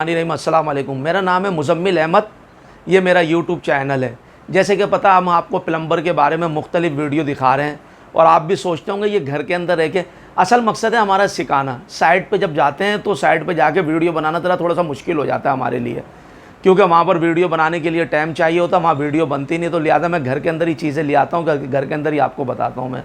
अस्सलाम वालेकुम। मेरा नाम है मुज़म्मिल अहमद। ये मेरा यूट्यूब चैनल है। जैसे कि पता, हम आपको प्लम्बर के बारे में मुख्तलिफ़ वीडियो दिखा रहे हैं और आप भी सोचते होंगे ये घर के अंदर रह के। असल मकसद है हमारा सिखाना। साइट पे जब जाते हैं तो साइट पे जाके वीडियो बनाना थोड़ा सा मुश्किल हो जाता है हमारे लिए, क्योंकि वहाँ पर वीडियो बनाने के लिए टाइम चाहिए होता है, वहाँ वीडियो बनती नहीं। तो लिहाजा मैं घर के अंदर ही चीज़ें ले आता हूँ, घर के अंदर ही आपको बताता हूँ मैं।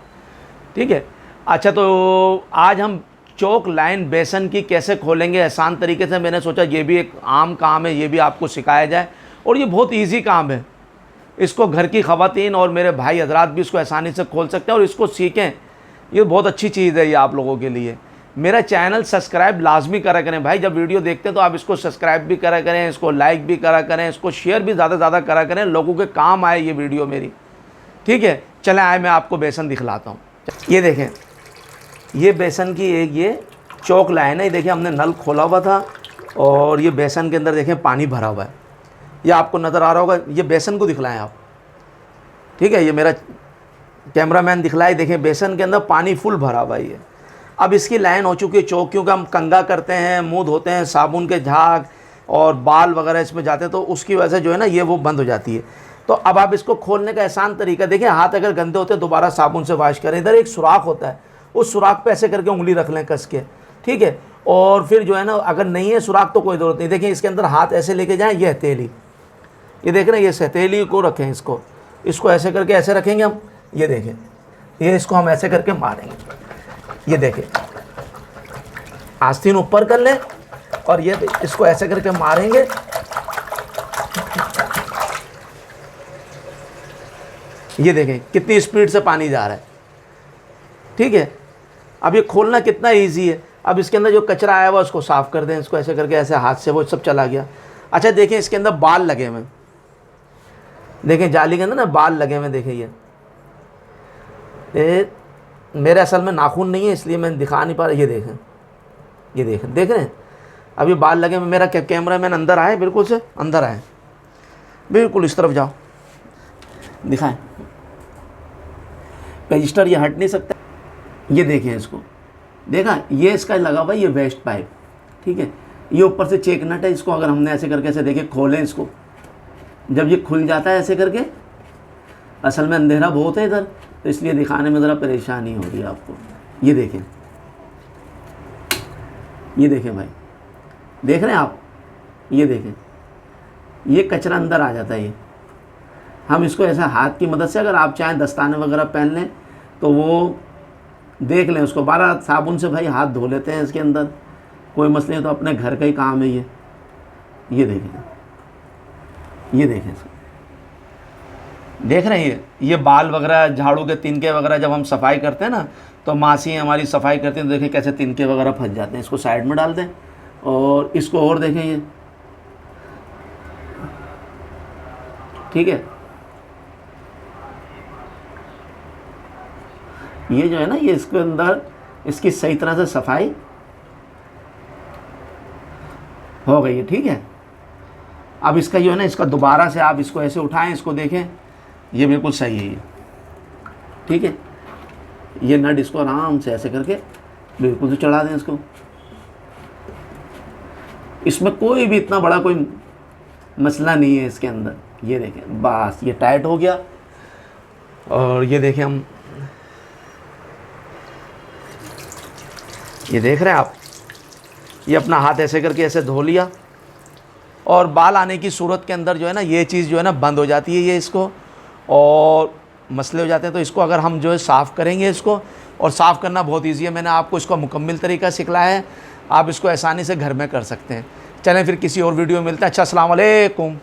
ठीक है। अच्छा, तो आज हम चौक लाइन बेसन की कैसे खोलेंगे आसान तरीके से। मैंने सोचा ये भी एक आम काम है, ये भी आपको सिखाया जाए। और ये बहुत इजी काम है, इसको घर की ख़वातीन और मेरे भाई हजरात भी इसको आसानी से खोल सकते हैं और इसको सीखें। ये बहुत अच्छी चीज़ है ये आप लोगों के लिए। मेरा चैनल सब्सक्राइब लाजमी करा करें भाई। जब वीडियो देखते हैं तो आप इसको सब्सक्राइब भी करा करें, इसको लाइक भी करा करें, इसको शेयर भी ज़्यादा से ज़्यादा करा करें, लोगों के काम आए ये वीडियो मेरी। ठीक है, चलें आए मैं आपको बेसन दिखलाता हूँ। ये देखें, ये बेसन की एक ये चौक लाइन है। देखिए हमने नल खोला हुआ था और ये बेसन के अंदर देखें पानी भरा हुआ है। ये आपको नज़र आ रहा होगा। ये बेसन को दिखलाएं आप। ठीक है, ये मेरा कैमरामैन दिखलाए। देखें बेसन के अंदर पानी फुल भरा हुआ है ये। अब इसकी लाइन हो चुकी है चौक, क्योंकि हम कंघा करते हैं, मुँह धोते हैं, साबुन के झाग और बाल वगैरह इसमें जाते हैं, तो उसकी वजह से जो है ना ये वो बंद हो जाती है। तो अब आप इसको खोलने का आसान तरीका देखिए। हाथ अगर गंदे होते हैं दोबारा साबुन से वॉश करें। इधर एक सुराख होता है, उस सुराख पे ऐसे करके उंगली रख लें कस के। ठीक है, और फिर जो है ना अगर नहीं है सुराख तो कोई ज़रूरत नहीं। देखिए इसके अंदर हाथ ऐसे लेके जाएं, ये हथेली, ये देख रहे हैं, ये हथेली को रखें। इसको ऐसे करके ऐसे रखेंगे हम। ये देखें, ये इसको हम ऐसे करके मारेंगे। ये देखें, आस्तीन ऊपर कर लें और ये इसको ऐसे करके मारेंगे। ये देखें कितनी स्पीड से पानी जा रहा है। ठीक है, अब ये खोलना कितना इजी है। अब इसके अंदर जो कचरा आया हुआ उसको साफ़ कर दें। इसको ऐसे करके ऐसे हाथ से वो सब चला गया। अच्छा देखें, इसके अंदर बाल लगे हुए, देखें जाली के अंदर ना बाल लगे हुए। देखें ये मेरे असल में नाखून नहीं है इसलिए मैं दिखा नहीं पा रहा। ये देखें, ये देखें, देख रहे हैं अब ये बाल लगे हुए। मेरा कैमरा मैन अंदर आए, बिल्कुल से अंदर आए, बिल्कुल इस तरफ जाओ, दिखाएं। रजिस्टर ये हट नहीं सकता। ये देखें, इसको देखा, ये इसका लगा हुआ ये वेस्ट पाइप। ठीक है, ये ऊपर से चेक नट है। इसको अगर हमने ऐसे करके ऐसे देखें खोलें इसको, जब ये खुल जाता है ऐसे करके, असल में अंधेरा बहुत है इधर तो इसलिए दिखाने में ज़रा परेशानी हो रही है आपको। ये देखें, ये देखें भाई, देख रहे हैं आप, ये देखें, ये कचरा अंदर आ जाता है। ये हम इसको ऐसा हाथ की मदद से, अगर आप चाहें दस्ताने वगैरह पहन लें तो वो देख लें उसको। 12 साबुन से भाई हाथ धो लेते हैं इसके अंदर, कोई मसला नहीं। तो अपने घर का ही काम है ये। ये देखें, ये देखें, देख रहे हैं ये बाल वगैरह, झाड़ू के तिनके वगैरह जब हम सफाई करते हैं ना तो मासी हमारी सफाई करती हैं, तो देखिए कैसे तिनके वगैरह फंस जाते हैं। इसको साइड में डाल दें और इसको और देखें ये। ठीक है, ये जो है ना, ये इसके अंदर इसकी सही तरह से सफाई हो गई है। ठीक है, अब इसका जो है ना, इसका दोबारा से आप इसको ऐसे उठाएं, इसको देखें, ये बिल्कुल सही है ये। ठीक है, ये नट इसको आराम से ऐसे करके बिल्कुल से चढ़ा दें इसको। इसमें कोई भी इतना बड़ा कोई मसला नहीं है इसके अंदर। ये देखें, बस ये टाइट हो गया। और ये देखें हम, ये देख रहे हैं आप, ये अपना हाथ ऐसे करके ऐसे धो लिया और बाल आने की सूरत के अंदर जो है ना ये चीज़ जो है ना बंद हो जाती है ये, इसको और मसले हो जाते हैं। तो इसको अगर हम जो है साफ़ करेंगे इसको, और साफ़ करना बहुत ईजी है। मैंने आपको इसका मुकम्मल तरीका सिखलाया है, आप इसको आसानी से घर में कर सकते हैं। चलें फिर किसी और वीडियो में मिलते हैं। अच्छा, अस्सलाम वालेकुम।